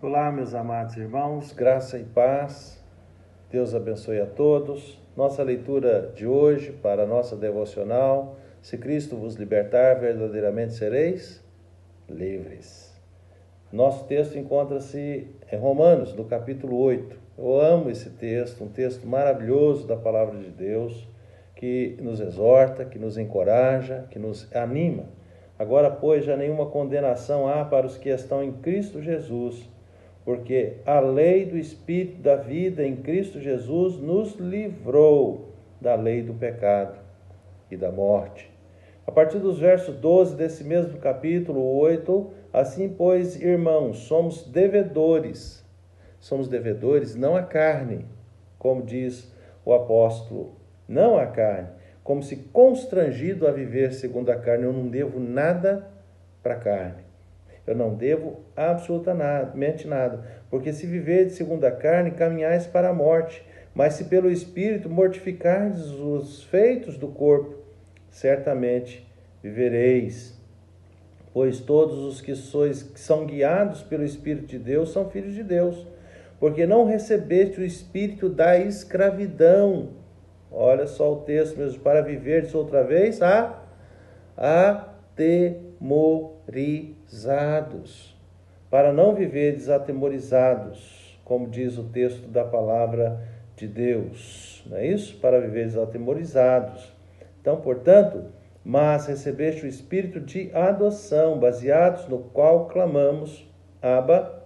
Olá, meus amados irmãos, graça e paz, Deus abençoe a todos. Nossa leitura de hoje para a nossa devocional: se Cristo vos libertar, verdadeiramente sereis livres. Nosso texto encontra-se em Romanos, no capítulo 8. Eu amo esse texto, um texto maravilhoso da palavra de Deus, que nos exorta, que nos encoraja, que nos anima. Agora, pois, já nenhuma condenação há para os que estão em Cristo Jesus, porque a lei do Espírito da vida em Cristo Jesus nos livrou da lei do pecado e da morte. A partir dos versos 12 desse mesmo capítulo 8, assim, pois, irmãos, somos devedores não à carne, como diz o apóstolo, não à carne, como se constrangido a viver segundo a carne. Eu não devo nada para a carne. Eu não devo absolutamente nada, porque se viverdes segundo a carne, caminhais para a morte, mas se pelo Espírito mortificardes os feitos do corpo, certamente vivereis. Pois todos os que são guiados pelo Espírito de Deus são filhos de Deus, porque não recebeste o espírito da escravidão. Olha só o texto mesmo, para viverdes outra vez atemorizados, para não viverdes atemorizados, como diz o texto da palavra de Deus, não é isso? Para viverdes atemorizados. Então, portanto, mas recebeste o espírito de adoção, baseados no qual clamamos, Abba,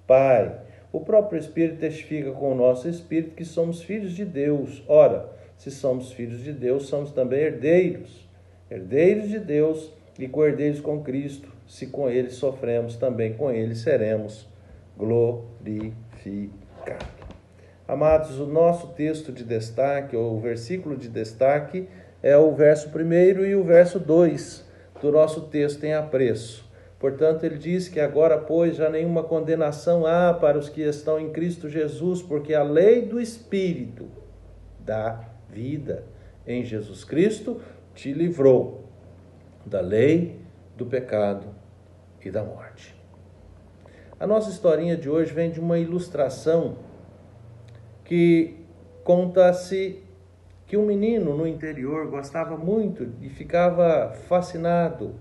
Pai. O próprio Espírito testifica com o nosso espírito que somos filhos de Deus. Ora, se somos filhos de Deus, somos também herdeiros de Deus e co-herdeiros com Cristo. Se com ele sofremos, também com ele seremos glorificados. Amados, o nosso texto de destaque, ou o versículo de destaque, é o verso 1 e o verso 2 do nosso texto em apreço. Portanto, ele diz que agora, pois, já nenhuma condenação há para os que estão em Cristo Jesus, porque a lei do Espírito da vida em Jesus Cristo te livrou da lei, do pecado e da morte. A nossa historinha de hoje vem de uma ilustração que conta-se que um menino no interior gostava muito e ficava fascinado.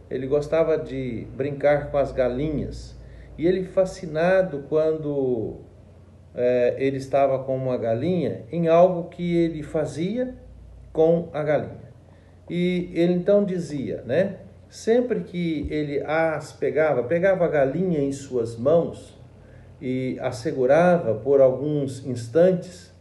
Ele gostava de brincar com as galinhas. E ele, fascinado quando ele estava com uma galinha, em algo que ele fazia com a galinha. E ele então dizia, né? Sempre que ele as pegava a galinha em suas mãos e a segurava por alguns instantes,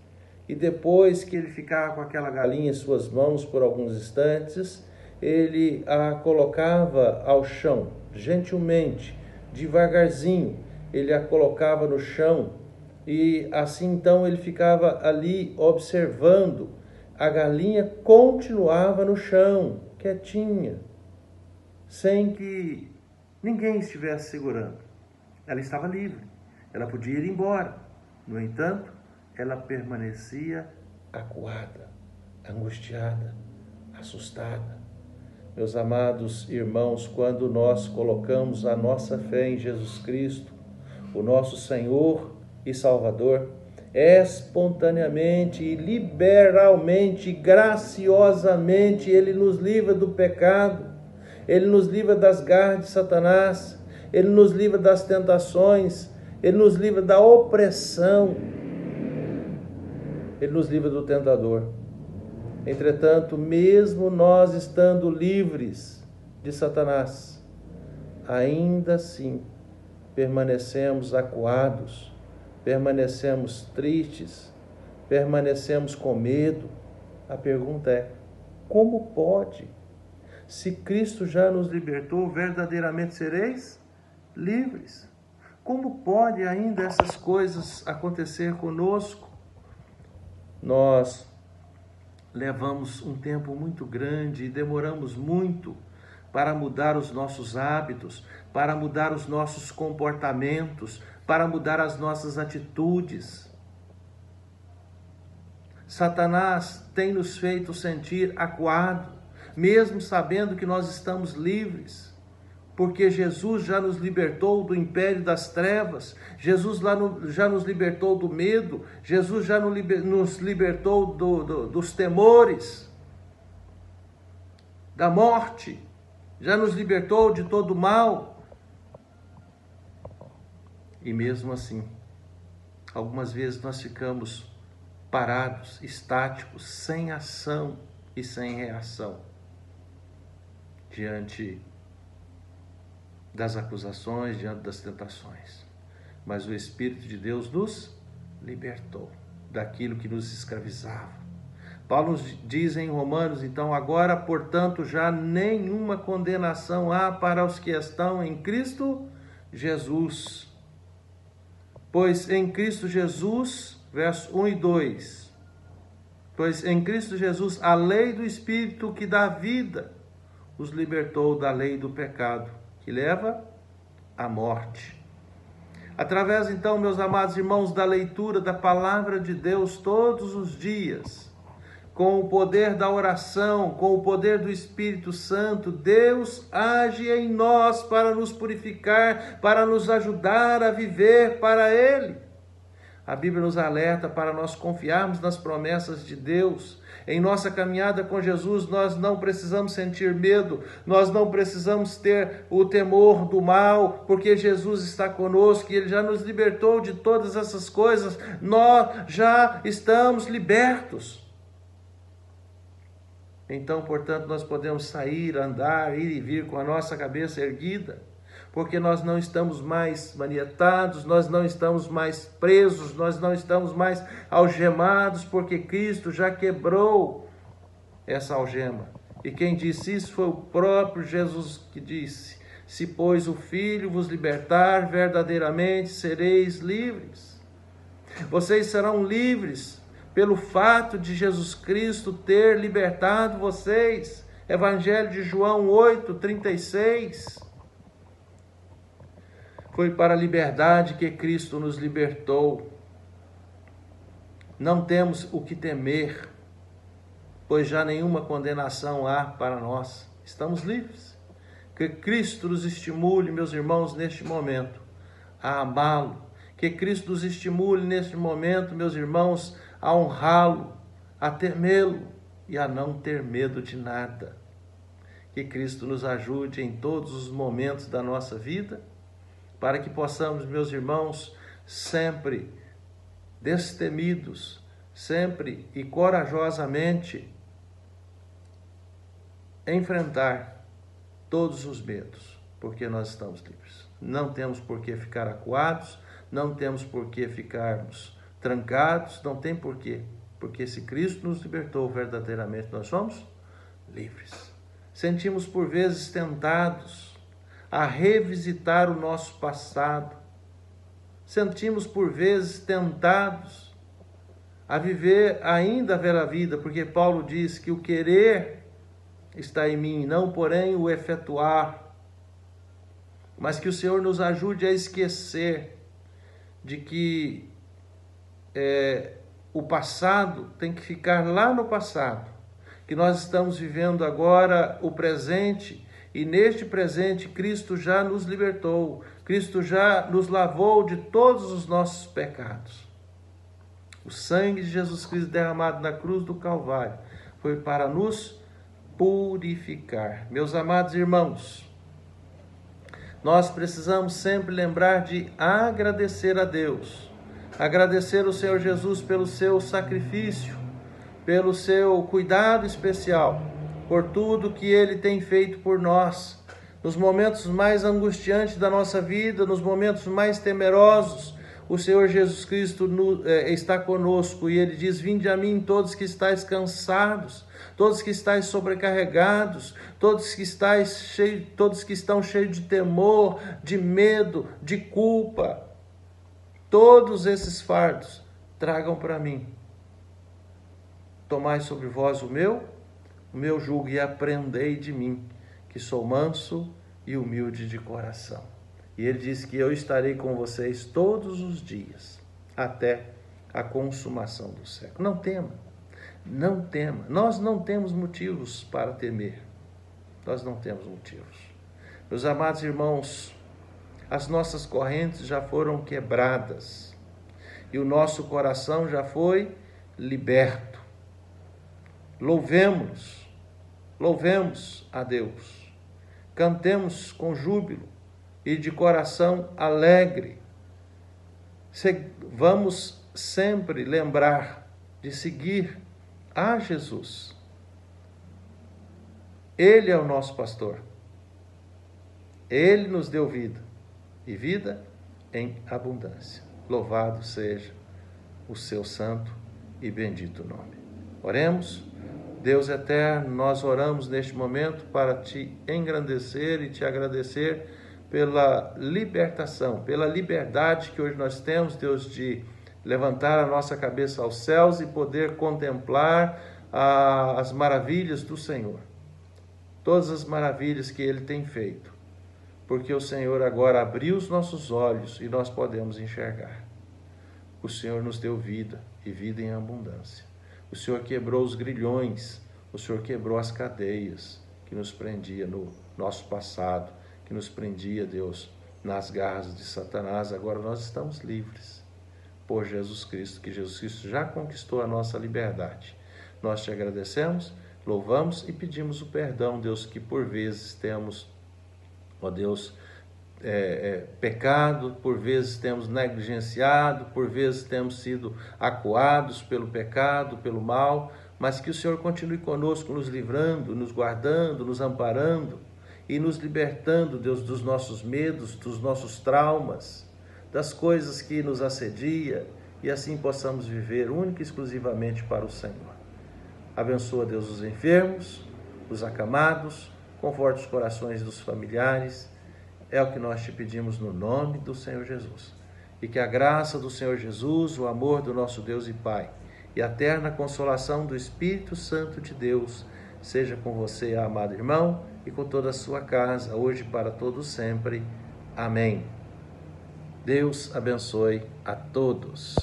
e depois que ele ficava com aquela galinha em suas mãos por alguns instantes, ele a colocava ao chão, gentilmente, devagarzinho, ele a colocava no chão, e assim então ele ficava ali observando. A galinha continuava no chão, quietinha, sem que ninguém estivesse segurando. Ela estava livre, ela podia ir embora. No entanto, ela permanecia acuada, angustiada, assustada. Meus amados irmãos, quando nós colocamos a nossa fé em Jesus Cristo, o nosso Senhor e Salvador, espontaneamente e liberalmente, graciosamente, Ele nos livra do pecado, Ele nos livra das garras de Satanás, Ele nos livra das tentações, Ele nos livra da opressão, Ele nos livra do tentador. Entretanto, mesmo nós estando livres de Satanás, ainda assim permanecemos acuados, permanecemos tristes, permanecemos com medo. A pergunta é: como pode? Se Cristo já nos libertou, verdadeiramente sereis livres. Como pode ainda essas coisas acontecer conosco? Nós levamos um tempo muito grande e demoramos muito para mudar os nossos hábitos, para mudar os nossos comportamentos, para mudar as nossas atitudes. Satanás tem nos feito sentir acuado, mesmo sabendo que nós estamos livres. porque Jesus já nos libertou do império das trevas, Jesus já nos libertou do medo, Jesus já nos libertou dos temores, da morte, já nos libertou de todo o mal. E mesmo assim, algumas vezes nós ficamos parados, estáticos, sem ação e sem reação diante das acusações, diante das tentações. Mas o Espírito de Deus nos libertou daquilo que nos escravizava. Paulo nos diz em Romanos, então, agora, portanto, já nenhuma condenação há para os que estão em Cristo Jesus. Pois em Cristo Jesus, versos 1 e 2, pois em Cristo Jesus a lei do Espírito que dá vida os libertou da lei do pecado, que leva à morte. Através, então, meus amados irmãos, da leitura da palavra de Deus todos os dias, com o poder da oração, com o poder do Espírito Santo, Deus age em nós para nos purificar, para nos ajudar a viver para Ele. A Bíblia nos alerta para nós confiarmos nas promessas de Deus. Em nossa caminhada com Jesus, nós não precisamos sentir medo, nós não precisamos ter o temor do mal, porque Jesus está conosco e Ele já nos libertou de todas essas coisas. Nós já estamos libertos. Então, portanto, nós podemos sair, andar, ir e vir com a nossa cabeça erguida, porque nós não estamos mais manietados, nós não estamos mais presos, nós não estamos mais algemados, porque Cristo já quebrou essa algema. E quem disse isso foi o próprio Jesus que disse: se, pois, o Filho vos libertar, verdadeiramente sereis livres. Vocês serão livres pelo fato de Jesus Cristo ter libertado vocês. Evangelho de João 8:36. Foi para a liberdade que Cristo nos libertou. Não temos o que temer, pois já nenhuma condenação há para nós. Estamos livres. Que Cristo nos estimule, meus irmãos, neste momento, a amá-lo. Que Cristo nos estimule neste momento, meus irmãos, a honrá-lo, a temê-lo e a não ter medo de nada. Que Cristo nos ajude em todos os momentos da nossa vida, para que possamos, meus irmãos, sempre destemidos, sempre e corajosamente enfrentar todos os medos, porque nós estamos livres. Não temos por que ficar acuados, não temos por que ficarmos trancados, não tem por quê, porque se Cristo nos libertou verdadeiramente, nós somos livres. Sentimos por vezes tentados a revisitar o nosso passado. Sentimos por vezes tentados a viver ainda a velha vida, porque Paulo diz que o querer está em mim, não porém o efetuar. Mas que o Senhor nos ajude a esquecer de que o passado tem que ficar lá no passado, que nós estamos vivendo agora o presente, e neste presente Cristo já nos libertou, Cristo já nos lavou de todos os nossos pecados. O sangue de Jesus Cristo derramado na cruz do Calvário foi para nos purificar. Meus amados irmãos, nós precisamos sempre lembrar de agradecer a Deus, agradecer o Senhor Jesus pelo seu sacrifício, pelo seu cuidado especial, por tudo que Ele tem feito por nós, nos momentos mais angustiantes da nossa vida, nos momentos mais temerosos. O Senhor Jesus Cristo está conosco e Ele diz: vinde a mim todos que estáis cansados, todos que estáis sobrecarregados, todos que estão cheios de temor, de medo, de culpa. Todos esses fardos tragam para mim. Tomai sobre vós o meu jugo e aprendei de mim, que sou manso e humilde de coração. E Ele diz que eu estarei com vocês todos os dias, até a consumação do século. Não tema, não tema. Nós não temos motivos para temer. Nós não temos motivos. Meus amados irmãos, as nossas correntes já foram quebradas e o nosso coração já foi liberto. Louvemos a Deus, cantemos com júbilo e de coração alegre. Vamos sempre lembrar de seguir a Jesus. Ele é o nosso pastor. Ele nos deu vida, e vida em abundância. Louvado seja o seu santo e bendito nome. Oremos. Deus eterno, nós oramos neste momento para te engrandecer e te agradecer pela libertação, pela liberdade que hoje nós temos, Deus, de levantar a nossa cabeça aos céus e poder contemplar as maravilhas do Senhor. Todas as maravilhas que Ele tem feito, porque o Senhor agora abriu os nossos olhos e nós podemos enxergar. O Senhor nos deu vida e vida em abundância. O Senhor quebrou os grilhões, o Senhor quebrou as cadeias que nos prendia no nosso passado, que nos prendia, Deus, nas garras de Satanás. Agora nós estamos livres por Jesus Cristo, que Jesus Cristo já conquistou a nossa liberdade. Nós te agradecemos, louvamos e pedimos o perdão, Deus, que por vezes temos, ó Deus, pecado, por vezes temos negligenciado, por vezes temos sido acuados pelo pecado, pelo mal, mas que o Senhor continue conosco, nos livrando, nos guardando, nos amparando e nos libertando, Deus, dos nossos medos, dos nossos traumas, das coisas que nos assedia, e assim possamos viver única e exclusivamente para o Senhor. Abençoa, Deus, os enfermos, os acamados, conforta os corações dos familiares. É o que nós te pedimos no nome do Senhor Jesus. E que a graça do Senhor Jesus, o amor do nosso Deus e Pai e a eterna consolação do Espírito Santo de Deus seja com você, amado irmão, e com toda a sua casa, hoje e para todos sempre. Amém. Deus abençoe a todos.